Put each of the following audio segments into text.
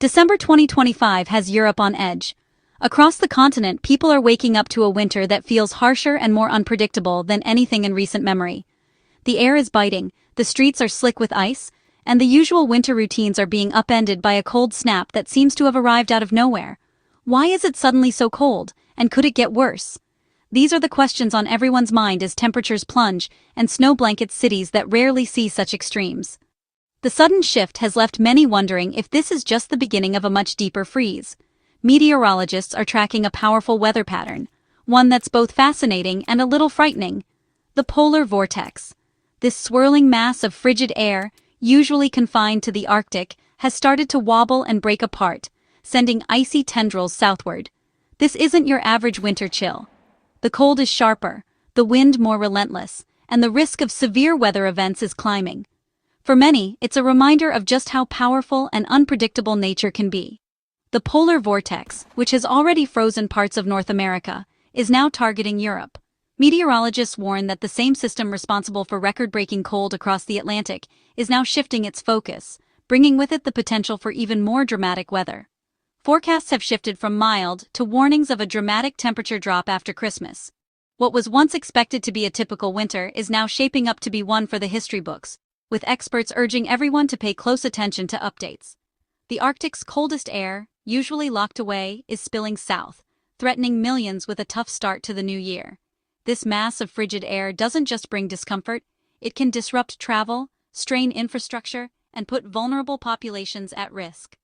December 2025 has Europe on edge. Across the continent, people are waking up to a winter that feels harsher and more unpredictable than anything in recent memory. The air is biting, the streets are slick with ice, and the usual winter routines are being upended by a cold snap that seems to have arrived out of nowhere. Why is it suddenly so cold, and could it get worse? These are the questions on everyone's mind as temperatures plunge and snow blankets cities that rarely see such extremes. The sudden shift has left many wondering if this is just the beginning of a much deeper freeze. Meteorologists are tracking a powerful weather pattern, one that's both fascinating and a little frightening. The polar vortex. This swirling mass of frigid air, usually confined to the Arctic, has started to wobble and break apart, sending icy tendrils southward. This isn't your average winter chill. The cold is sharper, the wind more relentless, and the risk of severe weather events is climbing. For many, it's a reminder of just how powerful and unpredictable nature can be. The polar vortex, which has already frozen parts of North America, is now targeting Europe. Meteorologists warn that the same system responsible for record-breaking cold across the Atlantic is now shifting its focus, bringing with it the potential for even more dramatic weather. Forecasts have shifted from mild to warnings of a dramatic temperature drop after Christmas. What was once expected to be a typical winter is now shaping up to be one for the history books, with experts urging everyone to pay close attention to updates. The Arctic's coldest air, usually locked away, is spilling south, threatening millions with a tough start to the new year. This mass of frigid air doesn't just bring discomfort, it can disrupt travel, strain infrastructure, and put vulnerable populations at risk.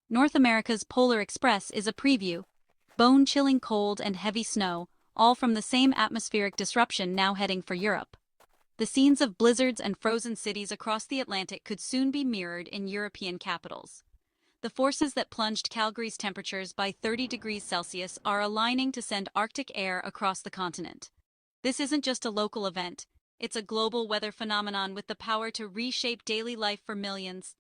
North America's Polar Express is a preview. Bone-chilling cold and heavy snow, all from the same atmospheric disruption now heading for Europe. The scenes of blizzards and frozen cities across the Atlantic could soon be mirrored in European capitals. The forces that plunged Calgary's temperatures by 30 degrees Celsius are aligning to send Arctic air across the continent. This isn't just a local event, it's a global weather phenomenon with the power to reshape daily life for millions.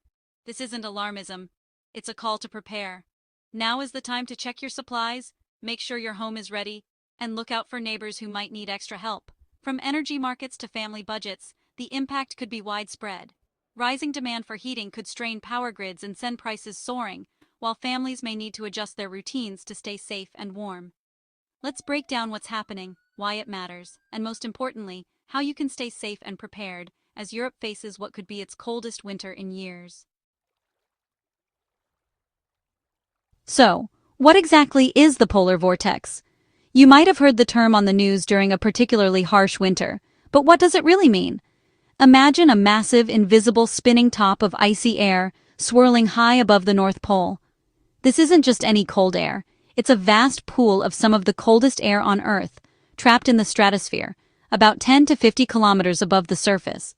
This isn't alarmism, it's a call to prepare. Now is the time to check your supplies, make sure your home is ready, and look out for neighbors who might need extra help. From energy markets to family budgets, the impact could be widespread. Rising demand for heating could strain power grids and send prices soaring, while families may need to adjust their routines to stay safe and warm. Let's break down what's happening, why it matters, and most importantly, how you can stay safe and prepared as Europe faces what could be its coldest winter in years. So, what exactly is the polar vortex? You might have heard the term on the news during a particularly harsh winter, but what does it really mean? Imagine a massive, invisible spinning top of icy air swirling high above the North Pole. This isn't just any cold air, it's a vast pool of some of the coldest air on Earth, trapped in the stratosphere, about 10 to 50 kilometers above the surface.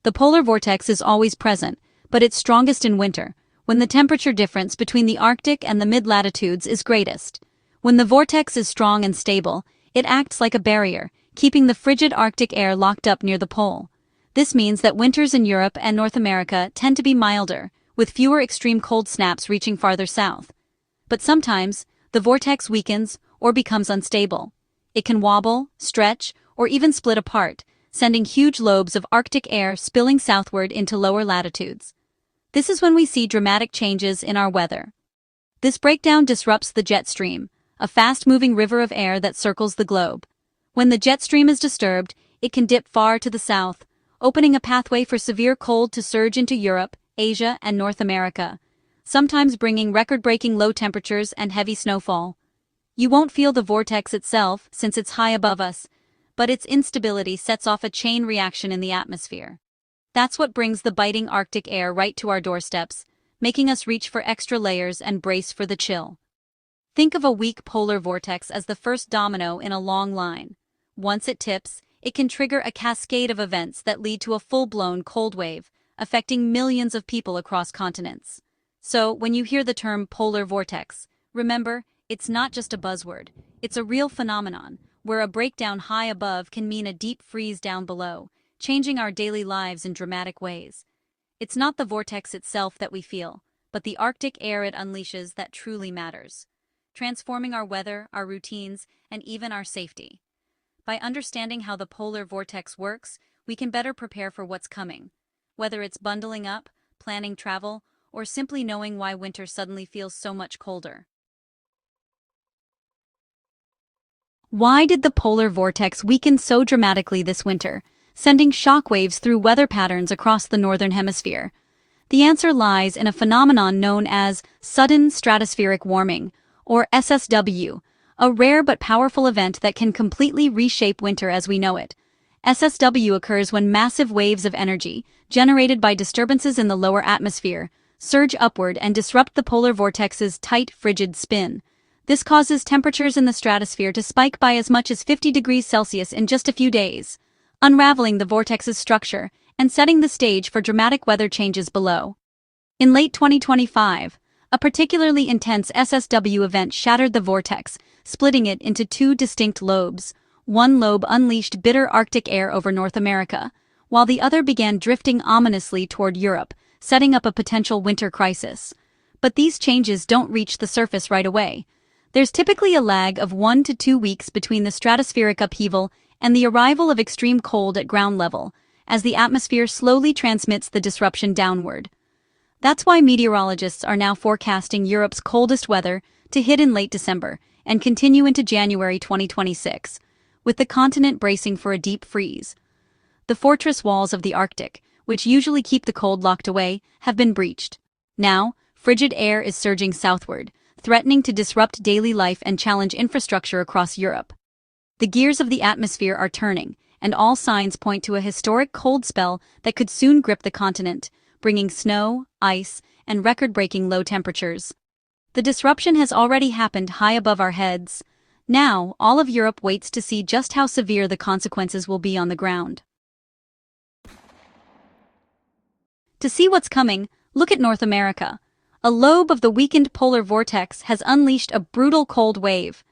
The polar vortex is always present, but it's strongest in winter, when the temperature difference between the Arctic and the mid-latitudes is greatest. When the vortex is strong and stable, it acts like a barrier, keeping the frigid Arctic air locked up near the pole. This means that winters in Europe and North America tend to be milder, with fewer extreme cold snaps reaching farther south. But sometimes, the vortex weakens or becomes unstable. It can wobble, stretch, or even split apart, sending huge lobes of Arctic air spilling southward into lower latitudes. This is when we see dramatic changes in our weather. This breakdown disrupts the jet stream, a fast-moving river of air that circles the globe. When the jet stream is disturbed, it can dip far to the south, opening a pathway for severe cold to surge into Europe, Asia, and North America, sometimes bringing record-breaking low temperatures and heavy snowfall. You won't feel the vortex itself since it's high above us, but its instability sets off a chain reaction in the atmosphere. That's what brings the biting Arctic air right to our doorsteps, making us reach for extra layers and brace for the chill. Think of a weak polar vortex as the first domino in a long line. Once it tips, it can trigger a cascade of events that lead to a full-blown cold wave, affecting millions of people across continents. So, when you hear the term polar vortex, remember, it's not just a buzzword, it's a real phenomenon, where a breakdown high above can mean a deep freeze down below, changing our daily lives in dramatic ways. It's not the vortex itself that we feel, but the Arctic air it unleashes that truly matters, transforming our weather, our routines, and even our safety. By understanding how the polar vortex works, we can better prepare for what's coming. Whether it's bundling up, planning travel, or simply knowing why winter suddenly feels so much colder. Why did the polar vortex weaken so dramatically this winter, sending shockwaves through weather patterns across the northern hemisphere? The answer lies in a phenomenon known as sudden stratospheric warming, or SSW, a rare but powerful event that can completely reshape winter as we know it. SSW occurs when massive waves of energy, generated by disturbances in the lower atmosphere, surge upward and disrupt the polar vortex's tight, frigid spin. This causes temperatures in the stratosphere to spike by as much as 50 degrees Celsius in just a few days, unraveling the vortex's structure and setting the stage for dramatic weather changes below. In late 2025, a particularly intense SSW event shattered the vortex, splitting it into two distinct lobes. One lobe unleashed bitter Arctic air over North America, while the other began drifting ominously toward Europe, setting up a potential winter crisis. But these changes don't reach the surface right away. There's typically a lag of 1 to 2 weeks between the stratospheric upheaval and the arrival of extreme cold at ground level, as the atmosphere slowly transmits the disruption downward. That's why meteorologists are now forecasting Europe's coldest weather to hit in late December and continue into January 2026, with the continent bracing for a deep freeze. The fortress walls of the Arctic, which usually keep the cold locked away, have been breached. Now, frigid air is surging southward, threatening to disrupt daily life and challenge infrastructure across Europe. The gears of the atmosphere are turning, and all signs point to a historic cold spell that could soon grip the continent, bringing snow, ice, and record-breaking low temperatures. The disruption has already happened high above our heads. Now, all of Europe waits to see just how severe the consequences will be on the ground. To see what's coming, look at North America. A lobe of the weakened polar vortex has unleashed a brutal cold wave.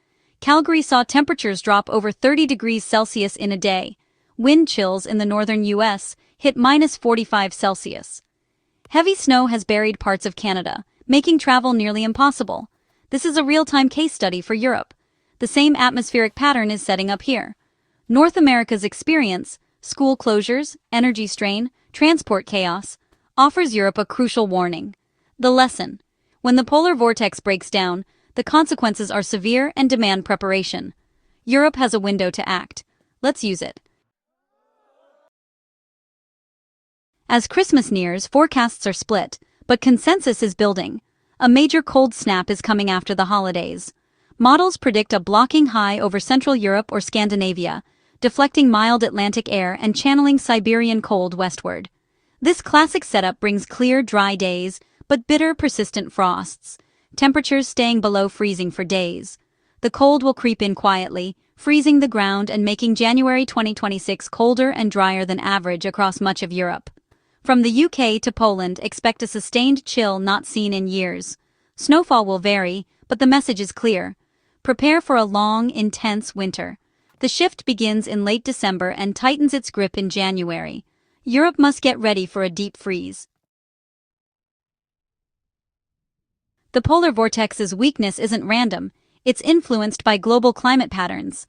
Calgary saw temperatures drop over 30 degrees Celsius in a day. Wind chills in the northern U.S. hit minus 45 Celsius. Heavy snow has buried parts of Canada, making travel nearly impossible. This is a real-time case study for Europe. The same atmospheric pattern is setting up here. North America's experience, school closures, energy strain, transport chaos, offers Europe a crucial warning. The lesson: when the polar vortex breaks down, the consequences are severe and demand preparation. Europe has a window to act. Let's use it. As Christmas nears, forecasts are split, but consensus is building. A major cold snap is coming after the holidays. Models predict a blocking high over Central Europe or Scandinavia, deflecting mild Atlantic air and channeling Siberian cold westward. This classic setup brings clear, dry days, but bitter, persistent frosts. Temperatures staying below freezing for days. The cold will creep in quietly, freezing the ground and making January 2026 colder and drier than average across much of Europe. From the UK to Poland, expect a sustained chill not seen in years. Snowfall will vary, but the message is clear. Prepare for a long, intense winter. The shift begins in late December and tightens its grip in January. Europe must get ready for a deep freeze. The polar vortex's weakness isn't random, it's influenced by global climate patterns.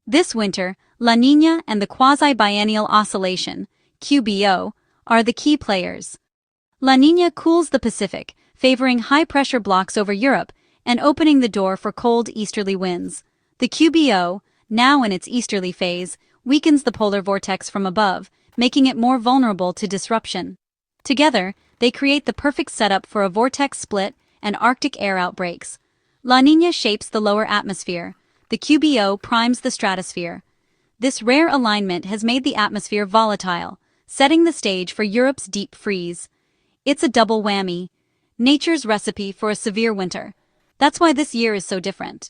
This winter, La Niña and the quasi-biennial oscillation, QBO, are the key players. La Niña cools the Pacific, favoring high-pressure blocks over Europe and opening the door for cold easterly winds. The QBO, now in its easterly phase, weakens the polar vortex from above, making it more vulnerable to disruption. Together, they create the perfect setup for a vortex split and Arctic air outbreaks. La Niña shapes the lower atmosphere. The QBO primes the stratosphere. This rare alignment has made the atmosphere volatile, setting the stage for Europe's deep freeze. It's a double whammy. Nature's recipe for a severe winter. That's why this year is so different.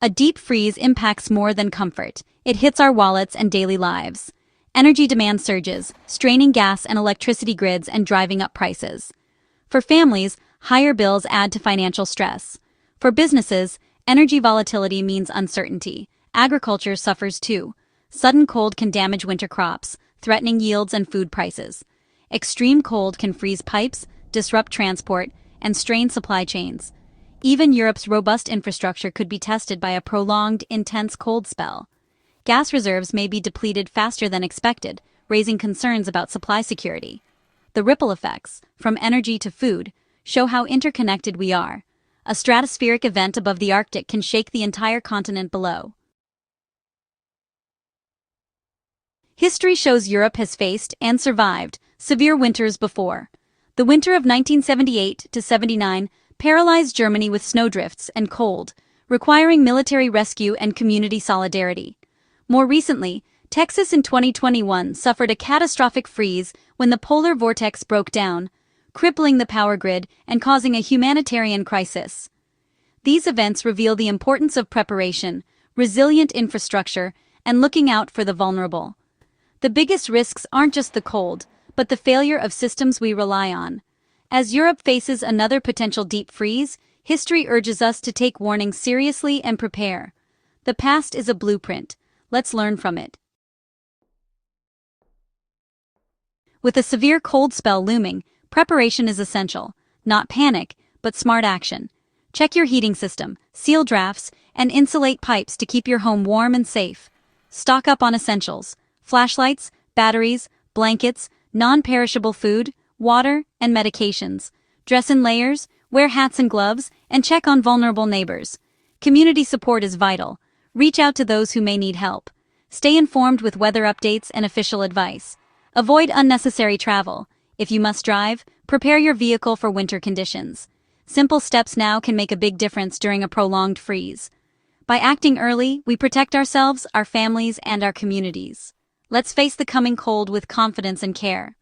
A deep freeze impacts more than comfort. It hits our wallets and daily lives. Energy demand surges, straining gas and electricity grids and driving up prices. For families, higher bills add to financial stress. For businesses, energy volatility means uncertainty. Agriculture suffers too. Sudden cold can damage winter crops, threatening yields and food prices. Extreme cold can freeze pipes, disrupt transport, and strain supply chains. Even Europe's robust infrastructure could be tested by a prolonged, intense cold spell. Gas reserves may be depleted faster than expected, raising concerns about supply security. The ripple effects, from energy to food, show how interconnected we are. A stratospheric event above the Arctic can shake the entire continent below. History shows Europe has faced and survived severe winters before. The winter of 1978-79 paralyzed Germany with snowdrifts and cold, requiring military rescue and community solidarity. More recently, Texas in 2021 suffered a catastrophic freeze when the Polar Vortex broke down, crippling the power grid and causing a humanitarian crisis. These events reveal the importance of preparation, resilient infrastructure, and looking out for the vulnerable. The biggest risks aren't just the cold, but the failure of systems we rely on. As Europe faces another potential deep freeze, history urges us to take warnings seriously and prepare. The past is a blueprint. Let's learn from it. With a severe cold spell looming, preparation is essential. Not panic, but smart action. Check your heating system, seal drafts, and insulate pipes to keep your home warm and safe. Stock up on essentials: flashlights, batteries, blankets, non-perishable food, water, and medications. Dress in layers, wear hats and gloves, and check on vulnerable neighbors. Community support is vital. Reach out to those who may need help. Stay informed with weather updates and official advice. Avoid unnecessary travel. If you must drive, prepare your vehicle for winter conditions. Simple steps now can make a big difference during a prolonged freeze. By acting early, we protect ourselves, our families, and our communities. Let's face the coming cold with confidence and care.